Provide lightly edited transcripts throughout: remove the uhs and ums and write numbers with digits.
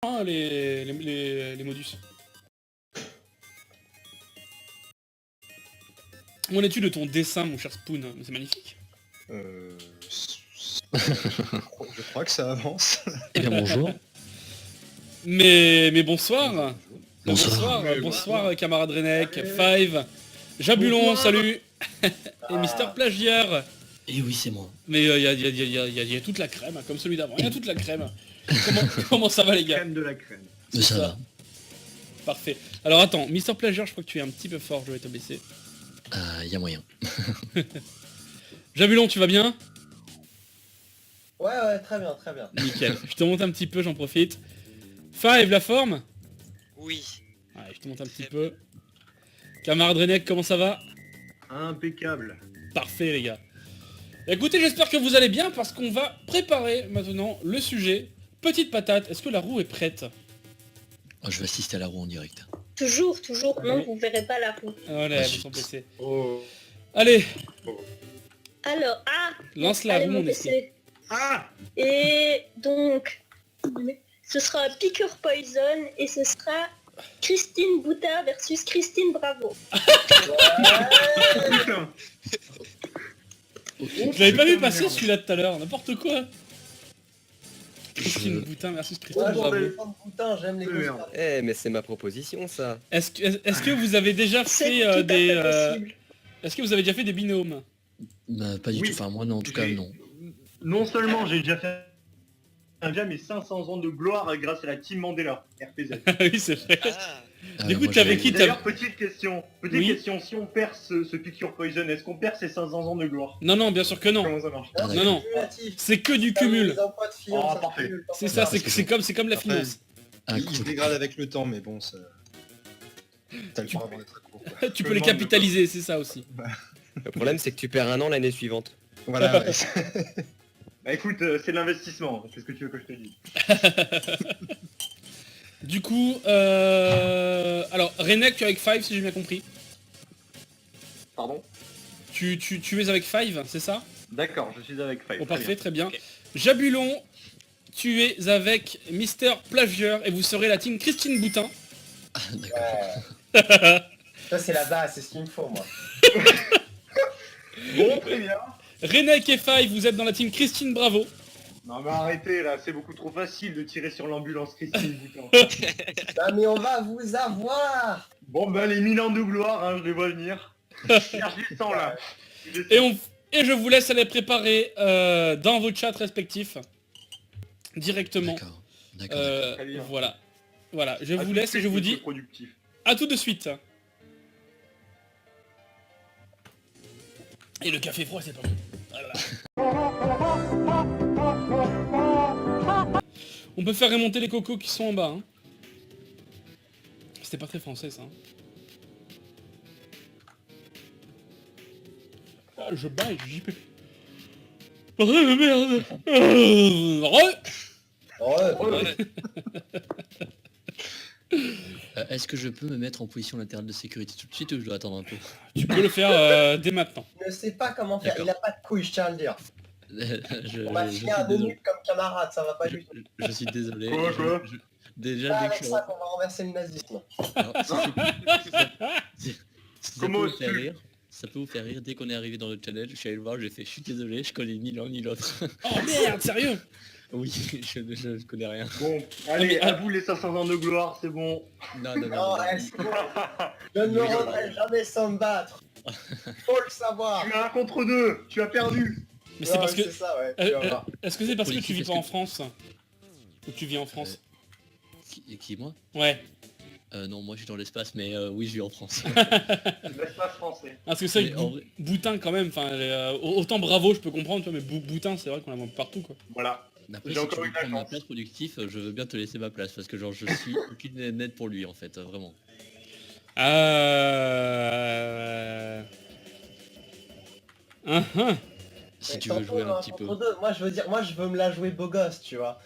hein, les modus. Où en es-tu de ton dessin, mon cher Spoon? C'est magnifique. Je crois que ça avance. Eh bien bonjour. Mais bonsoir. Bonsoir. Bonsoir, camarade Renek, Five, Jabulon, salut. Et Mister Plagiaire. Et oui, c'est moi. Mais il y a toute la crème, hein, comme celui d'avant. Il y a toute la crème. Comment ça va, les gars? Crème de la crème. Ça va. Parfait. Alors attends, Mister Plagiaire, je crois que tu es un petit peu fort, je vais te baisser. Y a moyen. Jabulon, tu vas bien? Ouais, très bien, très bien. Nickel. Je te monte un petit peu, j'en profite. Five, la forme? Oui. Ouais, je te monte un petit peu. Camarade Renek, comment ça va? Impeccable. Parfait, les gars. Écoutez, j'espère que vous allez bien parce qu'on va préparer maintenant le sujet. Petite patate, est-ce que la roue est prête? Oh, je vais assister à la roue en direct. Toujours, non, vous verrez pas la roue. Voilà, Ah, son PC. Oh. Allez, Alors, lance la allez, roue, mon mon esprit. PC. Ah. Et donc, ce sera Piqueur Poison et ce sera Christine Boutin versus Christine Bravo. Putain. Je l'avais pas vu passer celui-là tout à l'heure, n'importe quoi. Christine Boutin versus Christine Ouais, Bravo. j'aime les Merde. grosses Eh mais c'est ma proposition ça. Est-ce que vous avez déjà C'est fait tout à fait des... possible. Est-ce que vous avez déjà fait des binômes? Pas du Oui. tout. Enfin moi non, en tout cas J'ai- non. Non seulement j'ai déjà fait mes 500 ans de gloire grâce à la Team Mandela, RPZ. Oui, c'est vrai. Ah. Du coup, Moi, t'avais j'ai- qui? D'ailleurs, petite question, Oui. si on perd ce Piqûre Poison, est-ce qu'on perd ses 500 ans de gloire? Non, bien sûr que non. Comment ça marche? Ah, Non, non. C'est que du cumul. Oh, parfait. C'est ça, parce que c'est comme la Après, finance. Ah, il se dégrade avec le temps, mais bon, ça... T'as le temps avant d'être court. quoi. Tu peux les capitaliser, c'est ça aussi. Le problème c'est que tu perds un an l'année suivante. Voilà, ouais. Bah écoute, c'est de l'investissement, c'est ce que tu veux que je te dise. Du coup, alors Renek, tu es avec Five si j'ai bien compris. Pardon? Tu es avec Five, c'est ça? D'accord, je suis avec Five. Bon, très parfait, bien. très bien. Jabulon, tu es avec Mister Plagieur et vous serez la team Christine Boutin. Ah, d'accord. Ça c'est la base, c'est ce qu'il me faut moi. Bon, très bien. Renek et Five, vous êtes dans la team Christine Bravo. Non mais arrêtez là, c'est beaucoup trop facile de tirer sur l'ambulance Christine Boutin. Non mais on va vous avoir. Bon bah les 1000 ans de gloire, hein, je les vois venir. Je les sens là. Je les sens. Et je vous laisse aller préparer dans vos chats respectifs. Directement. D'accord. Très bien. Voilà, je À vous tout laisse de et je suite, vous dis monsieur productif. à tout de suite. Et le café froid, c'est pas bon. Voilà. On peut faire remonter les cocos qui sont en bas. Hein. C'était pas très français ça. Hein. Ah, je baille, JP. Merde. Ouais. Est-ce que je peux me mettre en position latérale de sécurité tout de suite ou je dois attendre un peu? Tu peux le faire dès maintenant. Il ne sait pas comment faire, D'accord. il a pas de couilles, je tiens à le dire. On va je suis filer un désolé. eunuque comme camarade, ça va pas du tout. Je suis désolé. Quoi Déjà Pas dès avec que je... ça qu'on va renverser le nazisme. Alors, si ça Comment peut vous faire oses-tu rire, ça peut vous faire rire. Dès qu'on est arrivé dans le challenge, je suis allé le voir, j'ai fait je suis désolé, je connais ni l'un ni l'autre. Oh merde, sérieux? Oui, je connais rien. Bon, allez, mais- à vous les 500 ans de gloire, c'est bon. Non, Non, c'est bon. Je ne me rendrai jamais sans me battre. Faut le savoir. Tu as 1 contre 2, tu as perdu. Mais c'est parce que... C'est ça, ouais. Tu vas voir. Est-ce que c'est parce que tu Politique, vis est-ce pas en que- France? Ou tu vis en France? Qui moi? Ouais. Non, moi je suis dans l'espace, mais oui, je vis en France. L'espace français. Parce que c'est Mais en vrai- Boutin quand même, enfin, autant Bravo je peux comprendre, tu vois, mais Boutin c'est vrai qu'on la voit partout quoi. Voilà. Mais après, J'ai si tu encore veux eu de la prendre ma chance. place productif, je veux bien te laisser ma place, parce que genre je suis aucune aide pour lui en fait, vraiment. Si Mais tu veux tantôt, jouer un un petit peu. contre deux. Moi je veux dire, moi je veux me la jouer beau gosse, tu vois.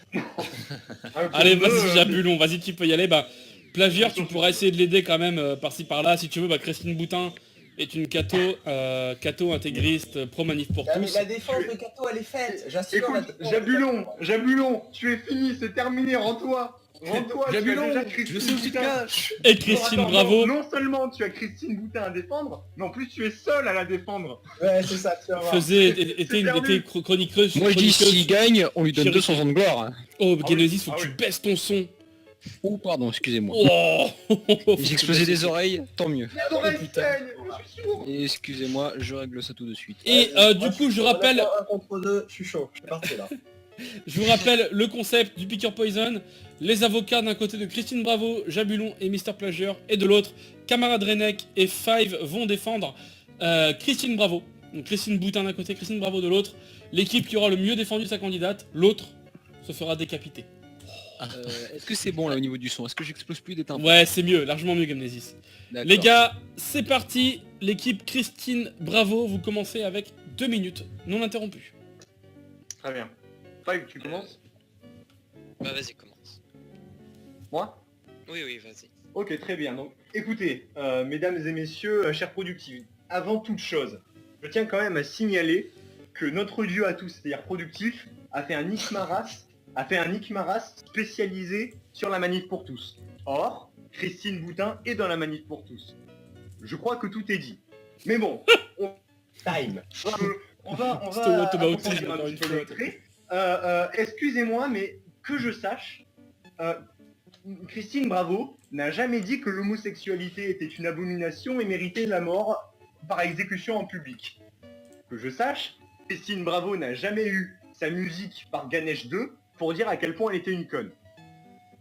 Allez, vas-y Jabulon, vas-y tu peux y aller, bah... Plagiaire, tu pourras essayer de l'aider quand même par-ci par-là, si tu veux, bah Christine Boutin est une catho intégriste, pro-manif pour Mais tous. la défense de Kato elle est faite, j'assure. Écoute, Jabulon, tu es fini, c'est terminé, rends-toi. Rends-toi, tu as Jabulon, déjà je Christine sais où tu te Boutin. caches. Et Christine Attends, Bravo. Non seulement tu as Christine Boutin à défendre, mais en plus tu es seul à la défendre. Ouais, c'est ça, tu vas voir. était perdu. chroniqueuse. Moi je dis chroniqueuse. s'il gagne, on lui donne Chérie. 200 ans de gloire. Oh, Ah Genesis, oui, faut ah que tu oui. baisses ton son. Oh pardon, excusez-moi. Oh. J'ai explosé des oreilles, tant mieux. Mes oreilles putain. saignent, je suis sourd. Et excusez-moi, je règle ça tout de suite. Et du coup, je rappelle, Honnêtement, 1 contre 2, je suis chaud, je suis parti là. je vous rappelle le concept du Picker Poison. Les avocats d'un côté de Christine Bravo, Jabulon et Mister Plagieur, et de l'autre, Camarade Renek et Five vont défendre Christine Bravo. Donc Christine Boutin d'un côté, Christine Bravo de l'autre. L'équipe qui aura le mieux défendu sa candidate, l'autre se fera décapiter. Est-ce que c'est bon là au niveau du son? Est-ce que j'explose plus des tympans? Ouais, c'est mieux, largement mieux Gamnesis. D'accord. Les gars, c'est parti. L'équipe Christine Bravo, vous commencez avec 2 minutes non interrompues. Très bien. Five, tu commences? Bah vas-y, commence. Moi? Oui, vas-y. Ok, très bien. Donc, écoutez, mesdames et messieurs, chers productifs, avant toute chose, je tiens quand même à signaler que notre dieu à tous, c'est-à-dire productif, a fait un Nick-Maras spécialisé sur la manif pour tous. Or, Christine Boutin est dans la manif pour tous. Je crois que tout est dit. Mais bon, Time. on va C'était whataboutisme, approfondir un encore petit une peu fois. les traits. Excusez-moi, mais que je sache, Christine Bravo n'a jamais dit que l'homosexualité était une abomination et méritait la mort par exécution en public. Que je sache, Christine Bravo n'a jamais eu sa musique par Ganesh 2 pour dire à quel point elle était une conne.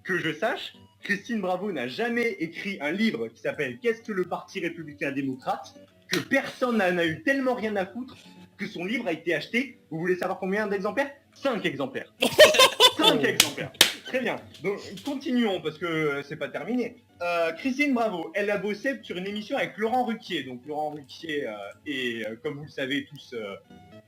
Que je sache, Christine Bravo n'a jamais écrit un livre qui s'appelle « Qu'est-ce que le Parti républicain démocrate ?» que personne n'en a eu tellement rien à foutre que son livre a été acheté, vous voulez savoir combien d'exemplaires? 5 exemplaires. 5 exemplaires. Très bien. Donc continuons parce que c'est pas terminé. Christine Bravo, elle a bossé sur une émission avec Laurent Ruquier. Donc Laurent Ruquier est, comme vous le savez tous,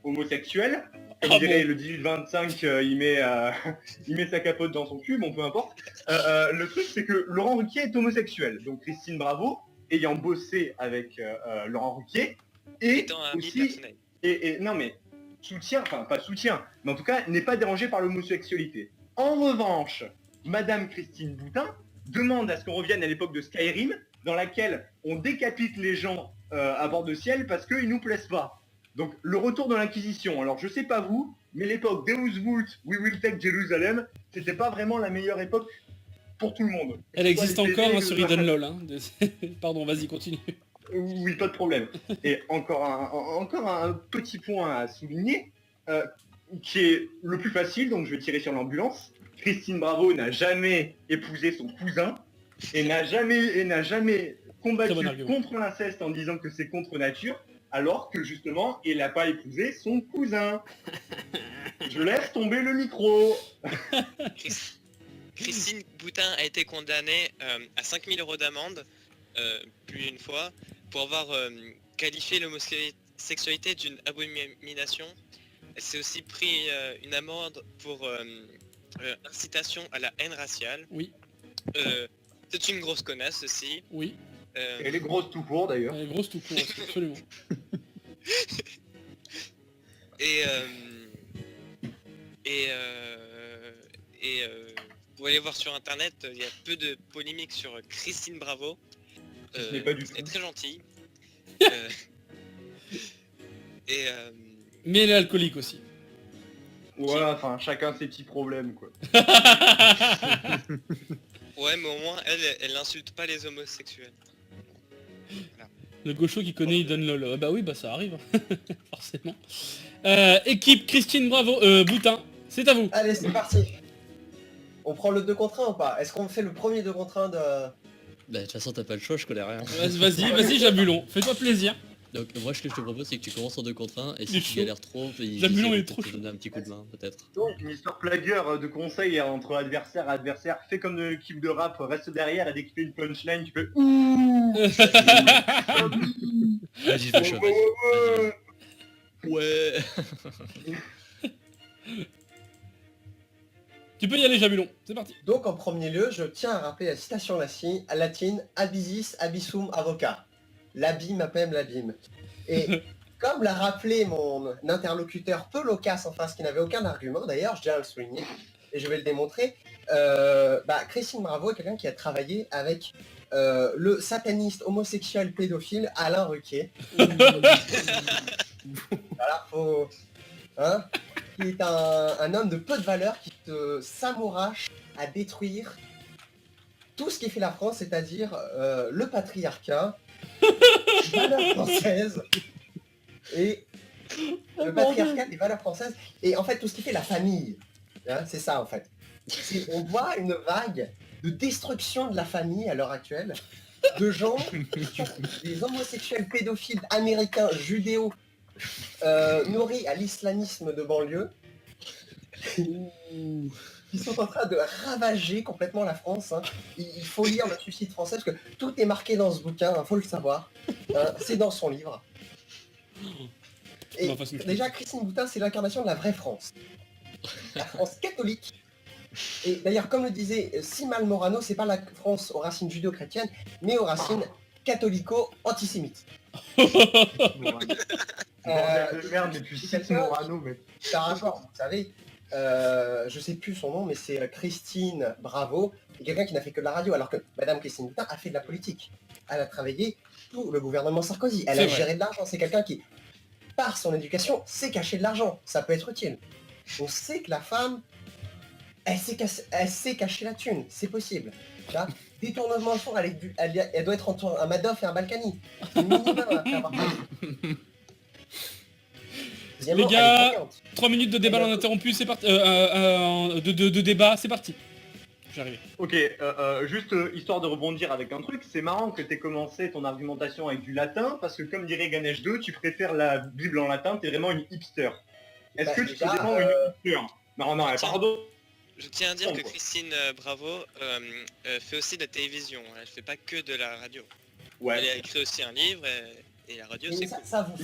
homosexuel. Comme Ah dirait bon. le 18-25, il met sa capote dans son cul, bon peu importe. Le truc c'est que Laurent Ruquier est homosexuel. Donc Christine Bravo, ayant bossé avec Laurent Ruquier, et Étant un ami aussi... personnel. Et non mais, soutien, enfin pas soutien, mais en tout cas n'est pas dérangé par l'homosexualité. En revanche, Madame Christine Boutin demande à ce qu'on revienne à l'époque de Skyrim, dans laquelle on décapite les gens à bord de ciel parce qu'ils nous plaisent pas. Donc le retour de l'Inquisition. Alors je sais pas vous, mais l'époque Deus Vult, We Will Take Jerusalem, c'était pas vraiment la meilleure époque pour tout le monde. Elle existe Soit les encore TV, hein, sur Hidden LOL. Hein. Pardon, vas-y, continue. Oui, pas de problème. Et encore un petit point à souligner, qui est le plus facile, donc je vais tirer sur l'ambulance. Christine Bravo n'a jamais épousé son cousin et n'a jamais combattu Très bon argument. contre l'inceste en disant que c'est contre nature, alors que justement, il n'a pas épousé son cousin. Je laisse tomber le micro. Christine Boutin a été condamnée à 5 000 € d'amende, plus d'une fois, pour avoir qualifié l'homosexualité d'une abomination. Elle s'est aussi pris une amende pour incitation à la haine raciale. Oui. C'est une grosse connasse aussi. Oui. Elle est grosse tout court d'ailleurs. Elle est grosse tout court, absolument. Vous allez voir sur internet, il y a peu de polémiques sur Christine Bravo. Ce n'est pas du Elle est tout. très gentille. Mais elle est alcoolique aussi. Voilà, enfin chacun ses petits problèmes quoi. Ouais, mais au moins elle n'insulte pas les homosexuels. Le gaucho qui connaît Hidden LOL. Bah oui, bah ça arrive, forcément. Équipe Christine Bravo, Boutin, c'est à vous. Allez, c'est parti. On prend le 2 contre 1 ou pas? Est-ce qu'on fait le premier 2 contre 1 de... Bah de toute façon t'as pas le choix, je connais rien. Vas-y, Jabulon, fais-toi plaisir. Donc moi ce que je te propose c'est que tu commences en 2 contre 1 et Il est si tu chaud. galères trop, Jabulon, il est trop te chaud. donner un petit coup de main peut-être. Donc une histoire plagueur de conseils entre adversaire et adversaire. Fais comme l'équipe de rap, reste derrière et dès qu'il fait une punchline, tu fais ouh. Vas-y fais chaud, vas-y. Ouais. Tu peux y aller, Jabulon, c'est parti. Donc en premier lieu, je tiens à rappeler la citation latine Abisis Abyssum Avocat. L'abîme appelle l'abîme. Et comme l'a rappelé mon interlocuteur peu loquace en face, qui n'avait aucun argument, d'ailleurs, je tiens à le souligner, et je vais le démontrer, Christine Bravo est quelqu'un qui a travaillé avec le sataniste homosexuel pédophile Alain Ruquier. Voilà, faut... Hein, qui est un homme de peu de valeur qui s'amourache à détruire tout ce qui fait la France, c'est-à-dire le patriarcat, les valeurs françaises et le patriarcat des valeurs françaises et en fait tout ce qui fait la famille. Hein, c'est ça en fait. On voit une vague de destruction de la famille à l'heure actuelle, de gens qui sont des homosexuels pédophiles américains judéo nourris à l'islamisme de banlieue, qui sont en train de ravager complètement la France. Hein. Il faut lire Le Suicide français, parce que tout est marqué dans ce bouquin, il faut le savoir. C'est dans son livre. Et déjà, Christine Boutin, c'est l'incarnation de la vraie France. La France catholique. Et d'ailleurs, comme le disait Simal Morano, c'est pas la France aux racines judéo-chrétiennes, mais aux racines catholico-antisémites. Bordel de merde, mais tu cites Morano, mais... C'est un rapport, vous savez, je sais plus son nom, mais c'est Christine Bravo, quelqu'un qui n'a fait que de la radio, alors que Madame Christine Boutin a fait de la politique. Elle a travaillé tout le gouvernement Sarkozy, elle a géré de l'argent, c'est quelqu'un qui, par son éducation, sait cacher de l'argent, ça peut être utile. On sait que la femme, elle sait cacher la thune, c'est possible. Là, détournement de fonds, elle doit être entre un Madoff et un Balkany. C'est le minimum à faire par contre. Les gars, 3 minutes de débat non interrompu, c'est parti. De débat, c'est parti. J'arrive. Ok, juste histoire de rebondir avec un truc, c'est marrant que t'aies commencé ton argumentation avec du latin, parce que comme dirait Ganesh 2, tu préfères la Bible en latin, t'es vraiment une hipster. Est-ce que tu te défends une hipster? Non, pardon. Je tiens à dire que Christine Bravo fait aussi de la télévision, elle fait pas que de la radio. Ouais. Elle a écrit aussi un livre et la radio c'est cool.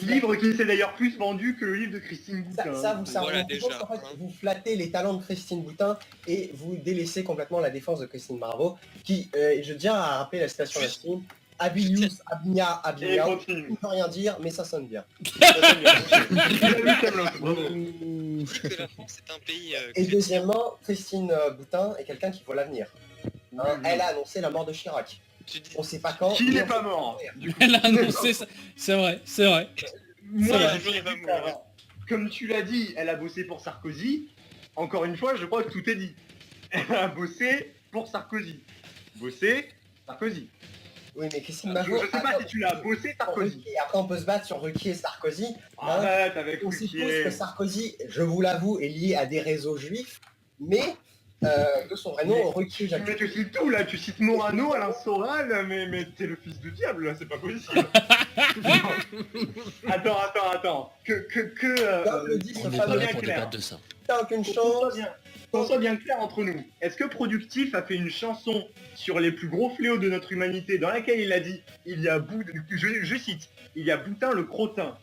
Livre qui s'est d'ailleurs plus vendu que le livre de Christine Boutin. Voilà, déjà, en fait, vous flattez les talents de Christine Boutin et vous délaissez complètement la défense de Christine Bravo, qui, je tiens à rappeler la citation de la film, Abilius, Abnia, Abnia, je ne peux rien dire, mais ça sonne bien. Que la France est un pays et deuxièmement, Christine Boutin est quelqu'un qui voit l'avenir. Hein, elle a annoncé la mort de Chirac. On sait pas quand. Qui n'est pas mort. Elle a annoncé ça. C'est vrai. Moi, comme tu l'as dit, elle a bossé pour Sarkozy. Encore une fois, je crois que tout est dit. Elle a bossé pour Sarkozy. Sarkozy. Oui, mais Christine Bravo... Je sais pas si tu l'as bossé Sarkozy. Après, on peut se battre sur Ruquier et Sarkozy. Arrête avec on sait tous que Sarkozy, je vous l'avoue, est lié à des réseaux juifs, mais de son vrai nom, Ruquier Jacques. Mais tu cites tout là, tu cites Morano, Alain Soral, mais t'es le fils du diable là, c'est pas possible. Attends. Comme le dit ce fameux bien clair. De ça. T'as aucune chance. Qu'on soit bien clair entre nous. Est-ce que Productif a fait une chanson sur les plus gros fléaux de notre humanité dans laquelle il a dit, je cite, il y a Boutin le crottin.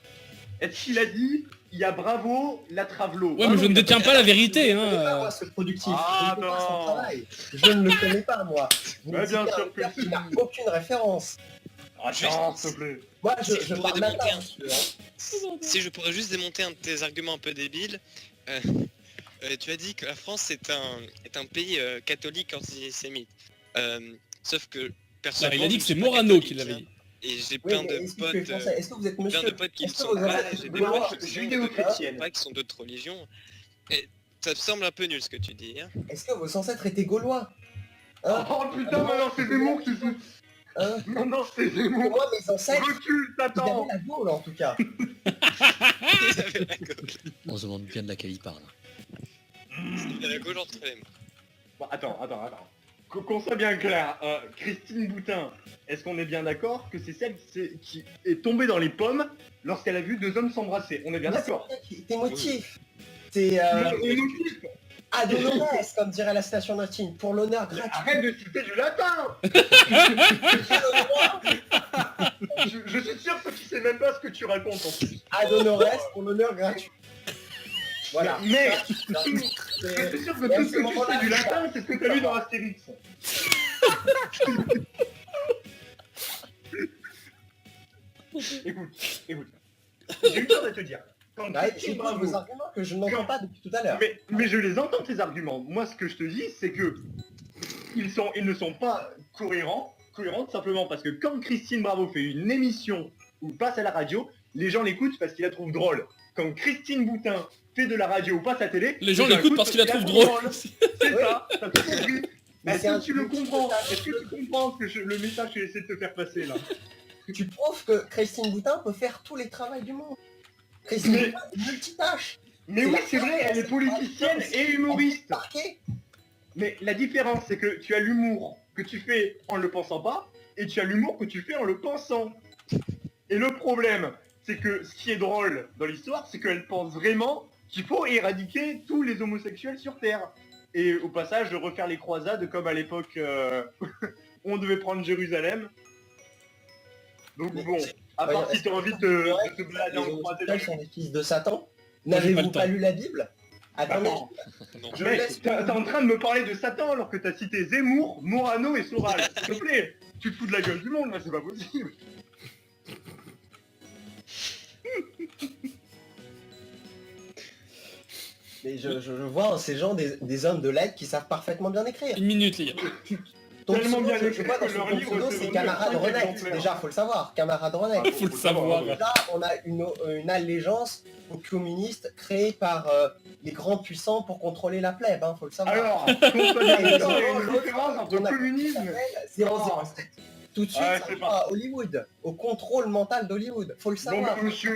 Est-ce qu'il a dit, il y a Bravo la travelot? Ouais, mais je ne détiens pas la vérité, Je ne connais pas, moi, ce Productif. Je ne connais pas son travail. Je ne le connais pas, moi. Bien sûr que il n'a aucune référence. Attends, s'il te plaît. Moi, je parle maintenant. Si je pourrais juste démonter un de tes arguments un peu débiles, tu as dit que la France est un pays catholique antisémite. Sauf que personnellement, il a dit que c'est Morano qui l'avait dit. Et j'ai plein de potes, est-ce que vous êtes monsieur, plein de potes qui sont pas, j'ai des potes qui sont d'autres religions. Et ça me semble un peu nul ce que tu dis. Hein. Est-ce que vos ancêtres étaient gaulois? Oh putain, maintenant c'est Zemmour qui sont... Non, c'est Zemmour. Moi, mes ancêtres, recule, t'attends. ils avaient la Gaule en tout cas. On se demande bien de laquelle il parle. Il y a la Gaule entre les mains. Bon, attends. Qu'on soit bien clair, Christine Boutin, est-ce qu'on est bien d'accord que c'est celle qui est tombée dans les pommes lorsqu'elle a vu deux hommes s'embrasser? On est bien d'accord? T'es motif. C'est ad honorem, comme dirait la station latine, pour l'honneur gratuit. Arrête de citer du latin. Je suis sûr que tu sais même pas ce que tu racontes en plus. Ad honorem pour l'honneur gratuit. Voilà. Mais je suis sûr que tout ce que tu sais du latin, c'est ce que tu as lu dans Astérix. Écoute. J'ai eu le temps de te dire. Quand Bah, Christine j'écoute Bravo... vos arguments que je n'entends pas depuis tout à l'heure. Mais je les entends, tes arguments. Moi, ce que je te dis, c'est que ils ne sont pas cohérents simplement parce que quand Christine Bravo fait une émission ou passe à la radio, les gens l'écoutent parce qu'ils la trouvent drôle. Quand Christine Boutin fait de la radio ou passe à la télé, Les gens l'écoutent parce qu'ils la trouvent drôle. C'est Oui. ça, t'as tout compris. Mais Est-ce c'est un que tu le truc comprends? total. Est-ce que tu comprends le message que j'essaie de te faire passer là? Tu prouves que Christine Boutin peut faire tous les travaux du monde. Christine Mais- Boutin est multitâche. Mais oui, c'est vrai, elle est politicienne et humoriste. Marqué. Mais la différence, c'est que tu as l'humour que tu fais en le pensant pas, et tu as l'humour que tu fais en le pensant. Et le problème, c'est que ce qui est drôle dans l'histoire, c'est qu'elle pense vraiment qu'il faut éradiquer tous les homosexuels sur Terre. Et au passage, de refaire les croisades comme à l'époque où on devait prendre Jérusalem. Donc Mais bon, c'est- à part Ouais, si tu as envie de te balader Les en croisade. homosexuels sont des fils de Satan. Moi, j'ai pas N'avez-vous le pas temps. lu la Bible? Attendez, Attends. Non. je Mec, laisse t'es en train de me parler de Satan alors que t'as cité Zemmour, Morano et Soral. S'il te plaît, tu te fous de la gueule du monde là, c'est pas possible. Mais je vois en ces gens des hommes de lettres qui savent parfaitement bien écrire. Une minute, les gars. Ton Tellement pseudo, bien je écrit vois dans que son leur ton livre, pseudo, c'est c'est vendu Camarade à 5 Renek. exemplaires. Déjà, faut le savoir, Camarade Renek. Faut le savoir. Là, on a une allégeance aux communistes créée par les grands puissants pour contrôler la plèbe, hein, faut le savoir. Alors, qu'on soit bien Et d'accord, il y a une l'autre, différence entre on a- communisme. 007. Tout de suite, Ouais, ça c'est va à Hollywood, au contrôle mental d'Hollywood, faut le Non savoir. mais monsieur,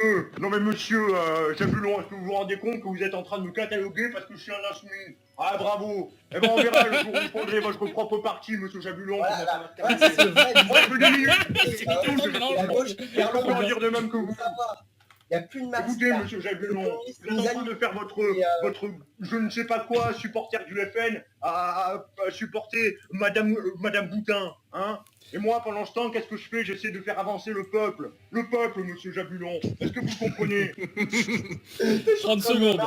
Jabulon, est-ce que vous vous rendez compte que vous êtes en train de me cataloguer parce que je suis un insoumis? Ah bravo. Eh ben on verra le jour où vous prendrez votre propre parti, monsieur Jabulon. Voilà, comment ça va se voilà, terminer. c'est le vrai Moi je veux 10 minutes. C'est tout, je non, vais la gauche je vers peux le pas bas. dire de même que vous. Il n'y a plus de masse. Écoutez, là. monsieur Jabulon, Le communisme vous êtes en train de faire Et, votre je ne sais pas quoi, supporter du FN, à supporter Madame Boutin, hein. Et moi, pendant ce temps, qu'est-ce que je fais? J'essaie de faire avancer le peuple. Le peuple, monsieur Jabulon. Est-ce que vous comprenez? 30 secondes.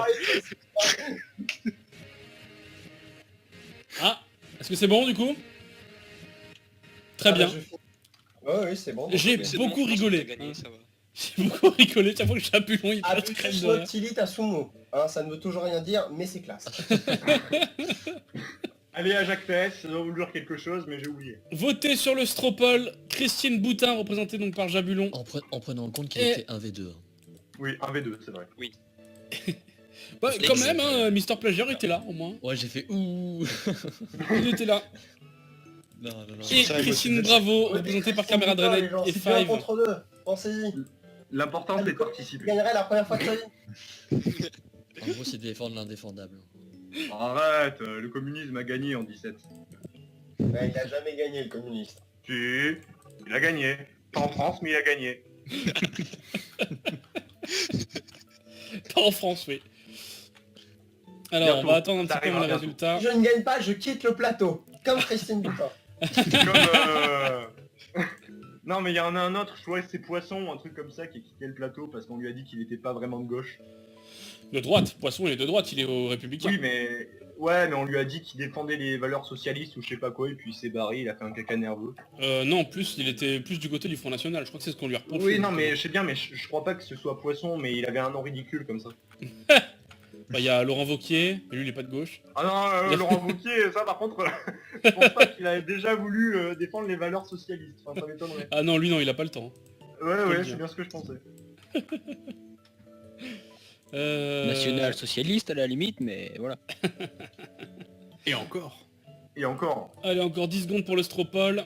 Ah, est-ce que c'est bon du coup? Très bien. Oui, c'est bon. J'ai C'est beaucoup bon, je pense que rigolé. t'as gagné, hein. ça va. J'ai beaucoup rigolé, chaque fois que Chapulon il passe crème Abutus de rire. noctilit à sumo. Hein, ça ne veut toujours rien dire, mais c'est classe. Allez à Jacques PS, ça doit vouloir quelque chose, mais j'ai oublié. Votez sur le Stropole, Christine Boutin, représentée donc par Jabulon. En prenant en compte qu'il Et- était 1v2. hein. Oui, 1v2, c'est vrai. Bah, quand même, hein, Mister Plagiaire était là au moins. Ouais, j'ai fait ouh. Il était là. Non, non, non. Et ça, Christine émotionnel. Bravo, représentée par Caméra Putain, les Drenet gens, et c'est deux, un Five. contre deux. Pensez-y. L'important, c'est de Tu participer. gagnerais la première fois de ta vie. En gros, c'est de défendre l'indéfendable. Arrête, le communisme a gagné en 17. Ouais, il a jamais gagné, le communiste. Si, il a gagné. Pas en France, mais il a gagné. Pas en France, oui. Alors, Bientôt, on va attendre un petit ça peu les arrivera résultats. Je ne gagne pas, je quitte le plateau. Comme Christine Boutin. Comme, non, mais il y en a un autre, je crois que c'est Poisson, un truc comme ça, qui a quitté le plateau parce qu'on lui a dit qu'il était pas vraiment de gauche. De droite, Poisson il est de droite, il est au Républicain. Oui, mais... Ouais, mais on lui a dit qu'il défendait les valeurs socialistes ou je sais pas quoi, et puis il s'est barré, il a fait un caca nerveux. Non, plus, il était plus du côté du Front National, je crois que c'est ce qu'on lui a reproché. Oui, non, mais je sais bien, mais je crois pas que ce soit Poisson, mais il avait un nom ridicule comme ça. Bah, il y a Laurent Wauquiez, mais lui il est pas de gauche. Ah non, Laurent Wauquiez, ça par contre, je pense pas qu'il avait déjà voulu défendre les valeurs socialistes. Enfin, ça m'étonnerait. Ah non, lui non, il a pas le temps. Ouais, le ouais, dire. c'est bien ce que je pensais. National socialiste à la limite, mais voilà. Et encore. Et encore. Allez, encore 10 secondes pour le Stropole.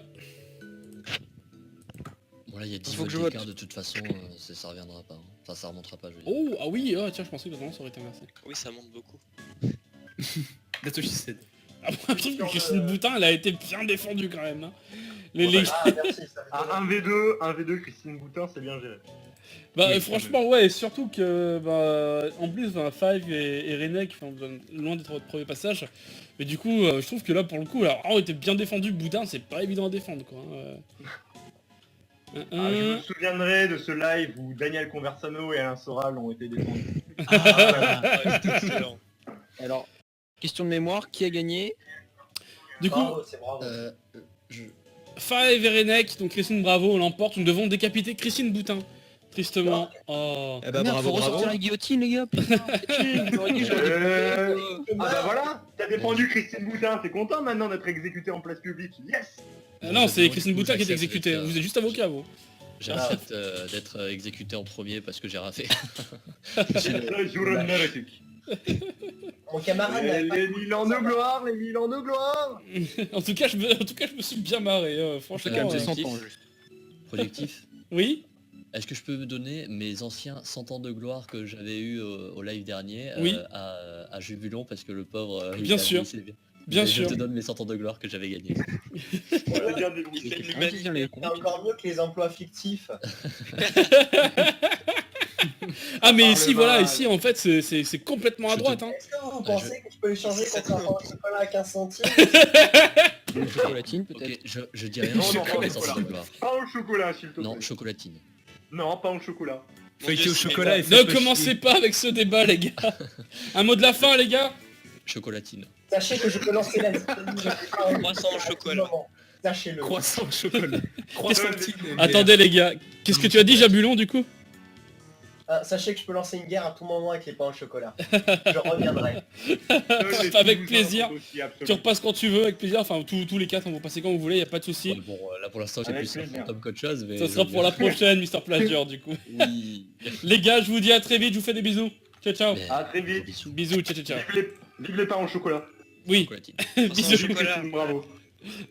Bon là, il y a 10 Faut que votes je vote. d'écart de toute façon, ça reviendra pas. hein. Enfin, ça remontera pas, je veux dire. Oh, ah oui, ah, tiens, je pensais que vraiment ça aurait été inversé. Oui, ça monte beaucoup. That's what she said. Ah, moi, je trouve que Christine Boutin, elle a été bien défendue quand même. Hein. Les... Ah, merci, ça fait Ah, plaisir. 1v2, Christine Boutin, c'est bien géré. Bah Oui, franchement ouais, et surtout que bah, en plus bah, Five et Renek, enfin, vous êtes loin d'être votre premier passage, mais du coup je trouve que là pour le coup, alors on était bien défendu, Boudin c'est pas évident à défendre quoi. Ah, je me souviendrai de ce live où Daniel Conversano et Alain Soral ont été défendus. Ouais, c'était excellent. Alors, question de mémoire, qui a gagné? Du coup, Bravo, c'est bravo. Je... Five et Renek, donc Christine Bravo l'emporte, nous devons décapiter Christine Boutin. Tristement. Oh. Eh bah Merde, bravo, faut bravo. ressortir la guillotine, les gars. Putain, j'aurais dit, j'aurais dit. Ah bah voilà, t'as défendu Christine Boutin, t'es content maintenant d'être exécuté en place publique. Yes. Ah non, c'est Bon, Christine du coup, Boutin qui est j'accepte exécutée. d'être, Vous êtes juste avocat, vous. J'accepte d'être exécuté en premier parce que j'ai raté. Mon camarade n'avait pas... Les 1000 ans de gloire, les 1000 ans de gloire. En tout cas, je me suis bien marré. Franchement. Chacun ses euh, 100 ans, juste. Productif. Oui. Est-ce que je peux me donner mes anciens 100 ans de gloire que j'avais eu au live dernier Oui. à Jubulon parce que le pauvre... Bien sûr. Bien Je sûr. te donne mes 100 ans de gloire que j'avais gagné. Voilà, bien Il débrouillé. fait de Tiens, les l'humanité. cons. C'est encore mieux que les emplois fictifs. Ah mais Ah, ici, le voilà, mal. ici en fait c'est complètement à Je te- droite. Hein. Est-ce que vous pensez que je peux échanger contre un pain au chocolat à 15 centimes? Une chocolatine, peut-être. Ok, je dis rien Non, sur non, mes non, 100 ans de gloire. Pas au chocolat, s'il te plaît. Non, chocolatine. Non, pas au chocolat. Mon Feuilleté Dieu, au c'est chocolat mes et Ne faites pas commencez chier. pas avec ce débat, les gars. Un mot de la fin, les gars. Chocolatine. Sachez que je peux lancer la liste. Croissant au chocolat. Sachez-le. Croissant au chocolat. Croissantine. Attendez, les gars. Qu'est-ce que tu as dit, Jabulon, du coup? Sachez que je peux lancer une guerre à tout moment avec les pains au chocolat. Je reviendrai. Avec plaisir. Tu repasses quand tu veux, avec plaisir. Enfin, tous les quatre, on va passer quand vous voulez, y a pas de souci. Bon, là pour l'instant j'ai Avec plus un plaisir. fantôme qu'autre chose, mais... Ça sera pour la prochaine, Mister Plagieur, du coup. Oui. Les gars, je vous dis à très vite. Je vous fais des bisous. Ciao, ciao. Mais- À très vite. Bisous. Bisous, ciao, ciao, ciao. Vive les pains au chocolat. Oui. Chocolatine. Croissant au Bisous. chocolat. Bravo.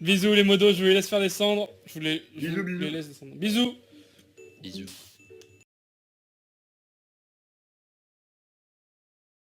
Bisous, les modos. Je vous les laisse faire descendre. Je vous Bisous, bisous. les laisse descendre. Bisous. Bisous.